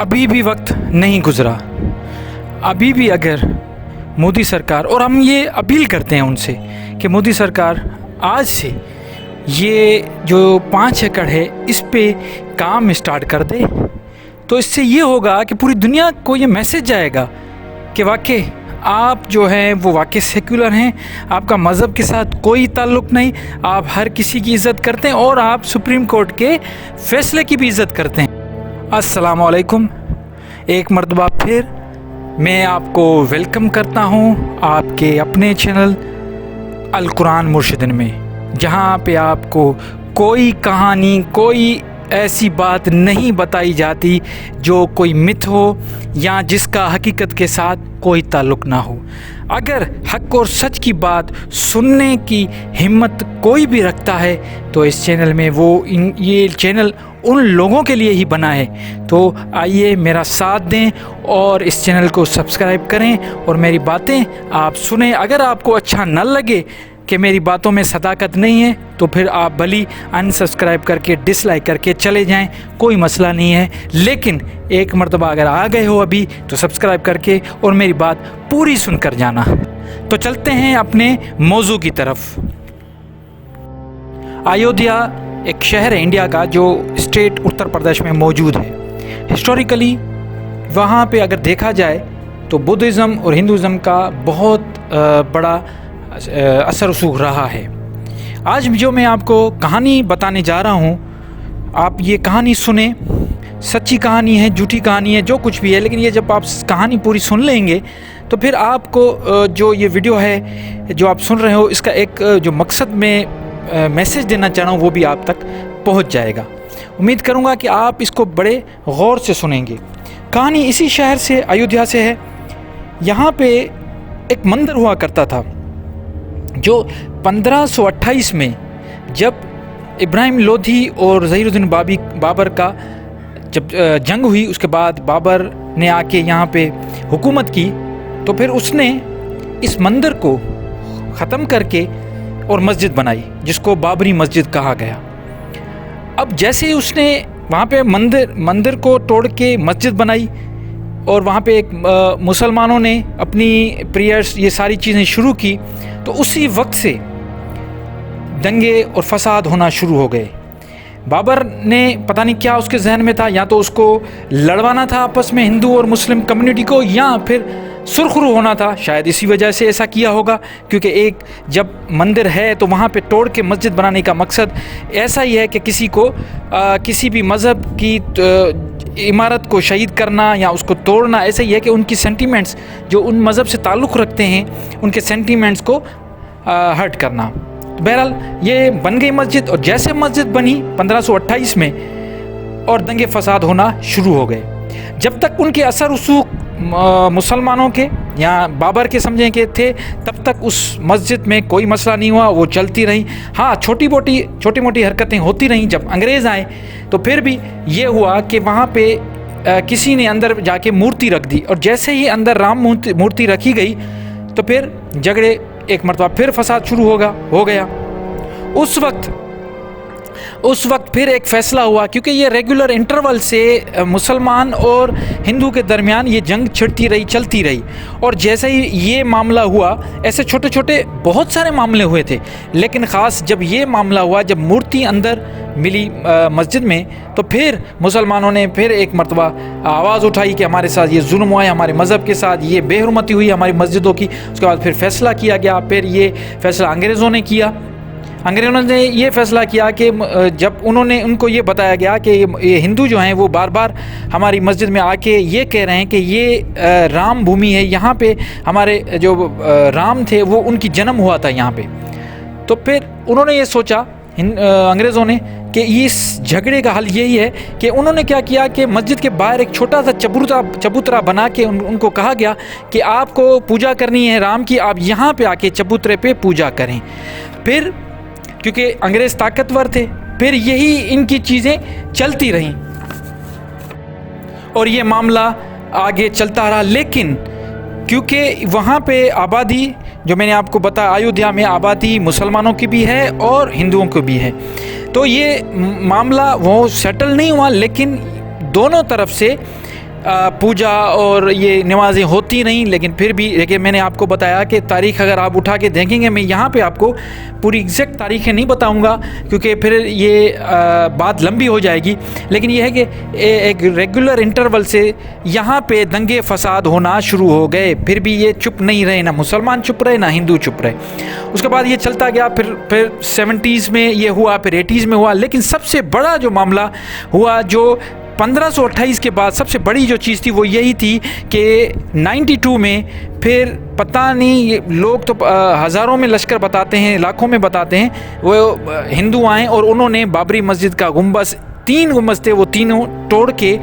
अभी भी वक्त नहीं गुज़रा। अभी भी अगर मोदी सरकार, और हम ये अपील करते हैं उनसे कि मोदी सरकार आज से ये जो 5 एकड़ है इस पे काम स्टार्ट कर दे, तो इससे ये होगा कि पूरी दुनिया को ये मैसेज जाएगा कि वाकई आप जो हैं वो वाकई सेक्युलर हैं, आपका मज़हब के साथ कोई ताल्लुक़ नहीं, आप हर किसी की इज़्ज़त करते हैं और आप सुप्रीम कोर्ट के फ़ैसले की भी इज़्ज़त करते हैं। अस्सलाम वालेकुम। एक मरतबा फिर मैं आपको वेलकम करता हूँ आपके अपने चैनल अल कुरान मुर्शिदन में, जहाँ पे आपको कोई कहानी, कोई ऐसी बात नहीं बताई जाती जो कोई मिथ हो या जिसका हकीकत के साथ कोई ताल्लुक़ ना हो। अगर हक़ और सच की बात सुनने की हिम्मत कोई भी रखता है तो इस चैनल में ये चैनल उन लोगों के लिए ही बना है। तो आइए मेरा साथ दें और इस चैनल को सब्सक्राइब करें और मेरी बातें आप सुने। अगर आपको अच्छा न लगे कि मेरी बातों में सदाकत नहीं है तो फिर आप भली अनसब्सक्राइब करके डिसलाइक करके चले जाएं, कोई मसला नहीं है। लेकिन एक मरतबा अगर आ गए हो अभी तो सब्सक्राइब करके और मेरी बात पूरी सुनकर जाना। तो चलते हैं अपने मौजू की तरफ। अयोध्या एक शहर है इंडिया का जो स्टेट उत्तर प्रदेश में मौजूद है। हिस्टोरिकली वहाँ पे अगर देखा जाए तो बुद्धिज़्म और हिंदुज़्म का बहुत बड़ा असर रसूख रहा है। आज जो मैं आपको कहानी बताने जा रहा हूँ, आप ये कहानी सुने। सच्ची कहानी है, झूठी कहानी है, जो कुछ भी है, लेकिन ये जब आप कहानी पूरी सुन लेंगे तो फिर आपको जो ये वीडियो है जो आप सुन रहे हो इसका एक जो मकसद में मैसेज देना चाह रहा हूँ वो भी आप तक पहुँच जाएगा। उम्मीद करूँगा कि आप इसको बड़े गौर से सुनेंगे। कहानी इसी शहर से, अयोध्या से है। यहाँ पे एक मंदिर हुआ करता था जो 1528 में जब इब्राहिम लोधी और ज़हीरुद्दीन बाबर का जब जंग हुई, उसके बाद बाबर ने आके यहाँ पे हुकूमत की, तो फिर उसने इस मंदिर को ख़त्म करके और मस्जिद बनाई जिसको बाबरी मस्जिद कहा गया। अब जैसे ही उसने वहाँ पे मंदिर को तोड़ के मस्जिद बनाई और वहाँ पे एक मुसलमानों ने अपनी प्रेयर्स ये सारी चीज़ें शुरू की, तो उसी वक्त से दंगे और फसाद होना शुरू हो गए। बाबर ने पता नहीं क्या उसके जहन में था, या तो उसको लड़वाना था आपस में हिंदू और मुस्लिम कम्युनिटी को, या फिर सुरखरू होना था। शायद इसी वजह से ऐसा किया होगा, क्योंकि एक जब मंदिर है तो वहाँ पे तोड़ के मस्जिद बनाने का मकसद ऐसा ही है कि किसी को किसी भी मज़हब की इमारत को शहीद करना या उसको तोड़ना ऐसा ही है कि उनकी सेंटीमेंट्स जो उन मज़हब से ताल्लुक़ रखते हैं उनके सेंटीमेंट्स को हर्ट करना। बहरहाल ये बन गई मस्जिद, और जैसे मस्जिद बनी 1528 में और दंगे फसाद होना शुरू हो गए। जब तक उनके असर रसूख मुसलमानों के या बाबर के समझें के थे तब तक उस मस्जिद में कोई मसला नहीं हुआ, वो चलती रही। हाँ, छोटी मोटी हरकतें होती रहीं। जब अंग्रेज़ आए तो फिर भी ये हुआ कि वहाँ पे किसी ने अंदर जाके मूर्ति रख दी, और जैसे ही अंदर राम मूर्ति रखी गई तो फिर झगड़े एक मरतबा फिर फसाद शुरू हो गया। उस वक्त फिर एक फ़ैसला हुआ, क्योंकि ये रेगुलर इंटरवल से मुसलमान और हिंदू के दरमियान ये जंग चलती रही, और जैसे ही ये मामला हुआ ऐसे छोटे छोटे बहुत सारे मामले हुए थे, लेकिन ख़ास जब ये मामला हुआ, जब मूर्ति अंदर मिली मस्जिद में, तो फिर मुसलमानों ने फिर एक मरतबा आवाज़ उठाई कि हमारे साथ ये जुल्म हुआ है, हमारे मज़हब के साथ ये बेहुरमती हुई हमारी मस्जिदों की। उसके बाद फिर फ़ैसला किया गया। फिर ये फ़ैसला अंग्रेज़ों ने किया। अंग्रेज़ों ने ये फ़ैसला किया कि जब उनको ये बताया गया कि ये हिंदू जो हैं वो बार बार हमारी मस्जिद में आके ये कह रहे हैं कि ये राम भूमि है, यहाँ पे हमारे जो राम थे वो उनकी जन्म हुआ था यहाँ पे। तो फिर उन्होंने ये सोचा अंग्रेज़ों ने कि इस झगड़े का हल यही है कि उन्होंने क्या किया कि मस्जिद के बाहर एक छोटा सा चबूतरा बना के उनको कहा गया कि आपको पूजा करनी है राम की, आप यहाँ पे आके चबूतरे पे पूजा करें। फिर क्योंकि अंग्रेज़ ताकतवर थे, फिर यही इनकी चीज़ें चलती रहीं और ये मामला आगे चलता रहा। लेकिन क्योंकि वहाँ पे आबादी जो मैंने आपको बताया, अयोध्या में आबादी मुसलमानों की भी है और हिंदुओं की भी है, तो ये मामला वो सेटल नहीं हुआ। लेकिन दोनों तरफ से पूजा और ये नमाज़ें होती नहीं, लेकिन फिर भी देखिए मैंने आपको बताया कि तारीख़ अगर आप उठा के देखेंगे, मैं यहाँ पे आपको पूरी एग्जैक्ट तारीखें नहीं बताऊँगा क्योंकि फिर ये बात लंबी हो जाएगी, लेकिन ये है कि एक रेगुलर इंटरवल से यहाँ पे दंगे फसाद होना शुरू हो गए। फिर भी ये चुप नहीं रहे, ना मुसलमान चुप रहे ना हिंदू चुप रहे। उसके बाद ये चलता गया, फिर 70s में ये हुआ, फिर 80s में हुआ, लेकिन सबसे बड़ा जो मामला हुआ जो 1528 के बाद सबसे बड़ी जो चीज़ थी वो यही थी कि 92 में फिर पता नहीं, ये लोग तो हज़ारों में लश्कर बताते हैं, लाखों में बताते हैं, वो हिंदू आए और उन्होंने बाबरी मस्जिद का गुंबद, 3 गुंबद थे वो तीनों तोड़ के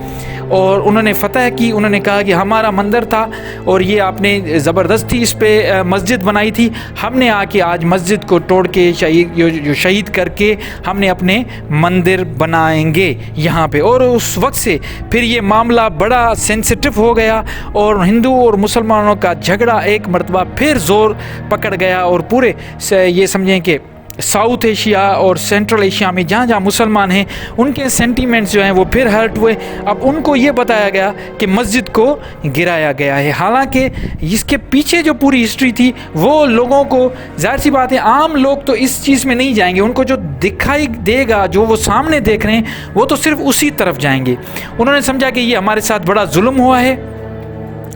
और उन्होंने फतह की। उन्होंने कहा कि हमारा मंदिर था और ये आपने ज़बरदस्ती इस पे मस्जिद बनाई थी, हमने आके आज मस्जिद को तोड़ के जो शहीद करके हमने अपने मंदिर बनाएंगे यहाँ पे। और उस वक्त से फिर ये मामला बड़ा सेंसिटिव हो गया और हिंदू और मुसलमानों का झगड़ा एक मरतबा फिर ज़ोर पकड़ गया और पूरे ये समझें कि साउथ एशिया और सेंट्रल एशिया में जहाँ जहाँ मुसलमान हैं उनके सेंटीमेंट्स जो हैं वो फिर हर्ट हुए। अब उनको ये बताया गया कि मस्जिद को गिराया गया है, हालांकि इसके पीछे जो पूरी हिस्ट्री थी वो लोगों को, जाहिर सी बात है आम लोग तो इस चीज़ में नहीं जाएंगे, उनको जो दिखाई देगा, जो वो सामने देख रहे हैं वो तो सिर्फ उसी तरफ जाएंगे। उन्होंने समझा कि ये हमारे साथ बड़ा जुल्म हुआ है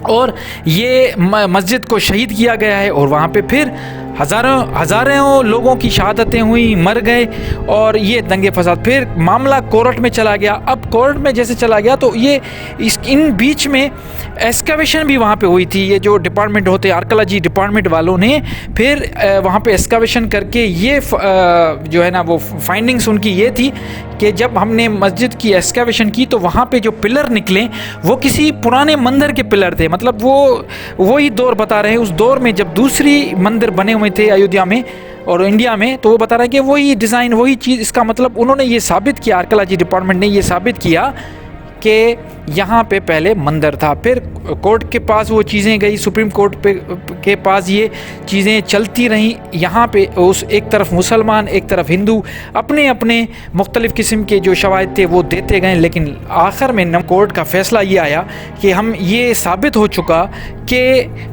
और ये मस्जिद को शहीद किया गया है और वहाँ पे फिर हज़ारों लोगों की शहादतें हुई, मर गए और ये दंगे फसाद। फिर मामला कोर्ट में चला गया। अब कोर्ट में जैसे चला गया तो ये इन बीच में एस्कावेशन भी वहाँ पे हुई थी। ये जो डिपार्टमेंट होते हैं, आर्कियोलॉजी डिपार्टमेंट वालों ने फिर वहाँ पे एस्कावेशन करके ये जो है ना वो फाइंडिंग्स उनकी ये थी कि जब हमने मस्जिद की एस्कावेशन की तो वहाँ पे जो पिलर निकले वो किसी पुराने मंदिर के पिलर थे। मतलब वो ही दौर बता रहे हैं, उस दौर में जब दूसरी मंदिर बने हुए थे अयोध्या में और इंडिया में, तो वो बता रहे हैं कि वही डिज़ाइन वही चीज़। इसका मतलब उन्होंने ये साबित किया, आर्कियोलॉजी डिपार्टमेंट ने ये साबित किया कि यहाँ पे पहले मंदिर था। फिर कोर्ट के पास वो चीज़ें गई, सुप्रीम कोर्ट के पास ये चीज़ें चलती रहीं। यहाँ पे उस एक तरफ मुसलमान एक तरफ हिंदू अपने अपने मुख्तलिफ़ किस्म के जो शवाहिद थे वो देते गए, लेकिन आखिर में कोर्ट का फ़ैसला ये आया कि हम ये साबित हो चुका कि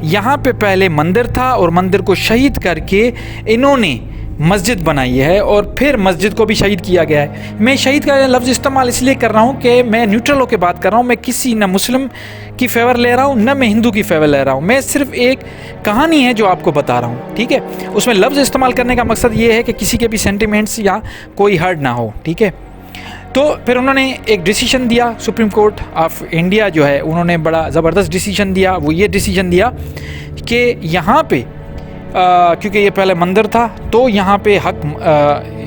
यहाँ पे पहले मंदिर था और मंदिर को शहीद करके इन्होंने मस्जिद बनाई है और फिर मस्जिद को भी शहीद किया गया है। मैं शहीद का लफ्ज़ इस्तेमाल इसलिए कर रहा हूँ कि मैं न्यूट्रल होकर बात कर रहा हूँ। मैं किसी न मुस्लिम की फेवर ले रहा हूँ न मैं हिंदू की फेवर ले रहा हूँ। मैं सिर्फ एक कहानी है जो आपको बता रहा हूँ, ठीक है। उसमें लफ्ज़ इस्तेमाल करने का मकसद ये है कि किसी के भी सेंटिमेंट्स या कोई हर्ट ना हो, ठीक है। तो फिर उन्होंने एक डिसीजन दिया, सुप्रीम कोर्ट ऑफ इंडिया जो है उन्होंने बड़ा ज़बरदस्त डिसीजन दिया। वो ये डिसीजन दिया कि यहाँ पे क्योंकि ये पहले मंदिर था तो यहाँ पे हक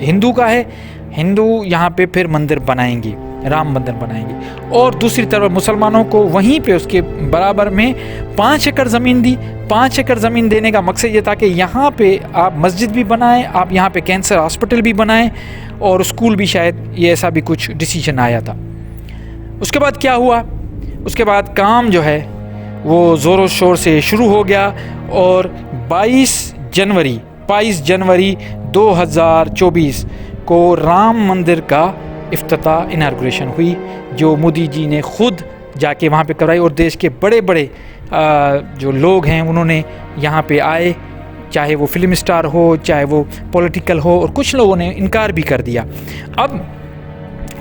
हिंदू का है, हिंदू यहाँ पे फिर मंदिर बनाएंगे, राम मंदिर बनाएंगे। और दूसरी तरफ मुसलमानों को वहीं पे उसके बराबर में 5 एकड़ ज़मीन दी। 5 एकड़ ज़मीन देने का मकसद ये था कि यहाँ पे आप मस्जिद भी बनाएं, आप यहाँ पे कैंसर हॉस्पिटल भी बनाएं और स्कूल भी, शायद ये ऐसा भी कुछ डिसीजन आया था। उसके बाद क्या हुआ, उसके बाद काम जो है वो ज़ोरों शोर से शुरू हो गया और 22 जनवरी 2024 को राम मंदिर का इफ्तिताह इनाग्रेशन हुई, जो मोदी जी ने खुद जाके वहाँ पे कराई। और देश के बड़े बड़े जो लोग हैं उन्होंने यहाँ पे आए, चाहे वो फिल्म स्टार हो चाहे वो पॉलिटिकल हो, और कुछ लोगों ने इनकार भी कर दिया। अब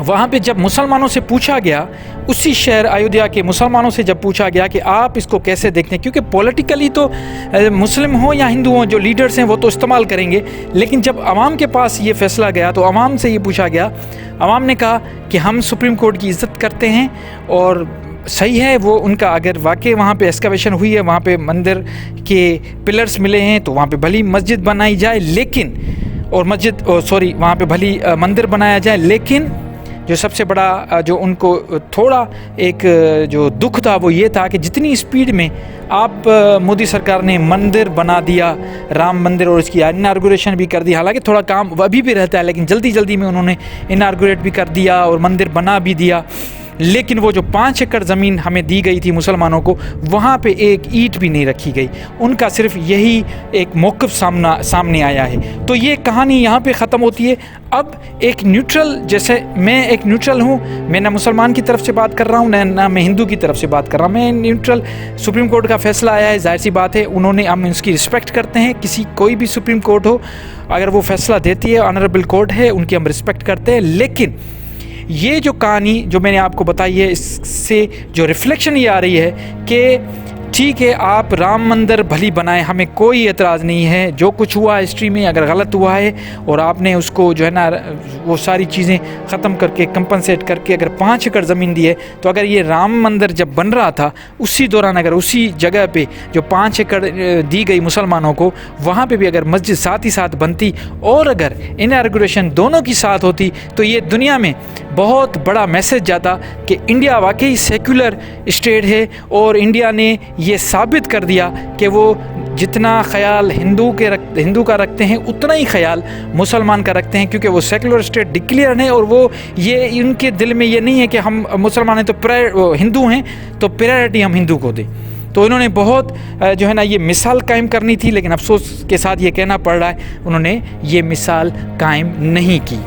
वहाँ पे जब मुसलमानों से पूछा गया, उसी शहर अयोध्या के मुसलमानों से जब पूछा गया कि आप इसको कैसे देखते हैं, क्योंकि पॉलिटिकली तो मुस्लिम हो या हिंदू हो, जो लीडर्स हैं वो तो इस्तेमाल करेंगे, लेकिन जब आवाम के पास ये फ़ैसला गया तो आवाम से ये पूछा गया। आवाम ने कहा कि हम सुप्रीम कोर्ट की इज़्ज़त करते हैं और सही है वो उनका, अगर वाकई वहाँ पे एक्सकवेशन हुई है, वहाँ पे मंदिर के पिलर्स मिले हैं तो वहाँ पे भली मस्जिद बनाई जाए, लेकिन और वहाँ पे भली मंदिर बनाया जाए। लेकिन जो सबसे बड़ा जो उनको थोड़ा एक जो दुख था वो ये था कि जितनी स्पीड में आप मोदी सरकार ने मंदिर बना दिया, राम मंदिर, और इसकी इनाग्रेशन भी कर दी। हालांकि थोड़ा काम अभी भी रहता है, लेकिन जल्दी जल्दी में उन्होंने इनाग्रेट भी कर दिया और मंदिर बना भी दिया। लेकिन वो जो 5 एकड़ ज़मीन हमें दी गई थी मुसलमानों को, वहाँ पे एक ईंट भी नहीं रखी गई। उनका सिर्फ यही एक मौक़िफ़ सामने आया है। तो ये कहानी यहाँ पे ख़त्म होती है। अब एक न्यूट्रल, जैसे मैं एक न्यूट्रल हूँ, मैं ना मुसलमान की तरफ से बात कर रहा हूँ ना मैं हिंदू की तरफ से बात कर रहा हूँ, मैं न्यूट्रल। सुप्रीम कोर्ट का फैसला आया है, जाहिर सी बात है, उन्होंने, हम इसकी रिस्पेक्ट करते हैं। कोई भी सुप्रीम कोर्ट हो, अगर वो फैसला देती है, ऑनरेबल कोर्ट है, उनकी हम रिस्पेक्ट करते हैं। लेकिन ये जो कहानी जो मैंने आपको बताई है, इससे जो रिफ्लेक्शन ये आ रही है कि ठीक है, आप राम मंदिर भली बनाएं, हमें कोई एतराज़ नहीं है। जो कुछ हुआ हिस्ट्री में अगर गलत हुआ है और आपने उसको जो है ना वो सारी चीज़ें ख़त्म करके, कंपनसेट करके अगर 5 एकड़ ज़मीन दी है, तो अगर ये राम मंदिर जब बन रहा था उसी दौरान अगर उसी जगह पे जो 5 एकड़ दी गई मुसलमानों को, वहाँ पे भी अगर मस्जिद साथ ही साथ बनती और अगर इनॉग्रेशन दोनों की साथ होती, तो ये दुनिया में बहुत बड़ा मैसेज जाता कि इंडिया वाकई सेक्युलर स्टेट है और इंडिया ने ये साबित कर दिया कि वो जितना ख्याल हिंदू का रखते हैं उतना ही ख्याल मुसलमान का रखते हैं, क्योंकि वो सेक्युलर स्टेट डिक्लेयर है और वो ये उनके दिल में ये नहीं है कि हम मुसलमान हैं तो हिंदू हैं तो प्रायोरिटी हम हिंदू को दें। तो इन्होंने बहुत जो है ना ये मिसाल कायम करनी थी, लेकिन अफसोस के साथ ये कहना पड़ रहा है उन्होंने ये मिसाल कायम नहीं की।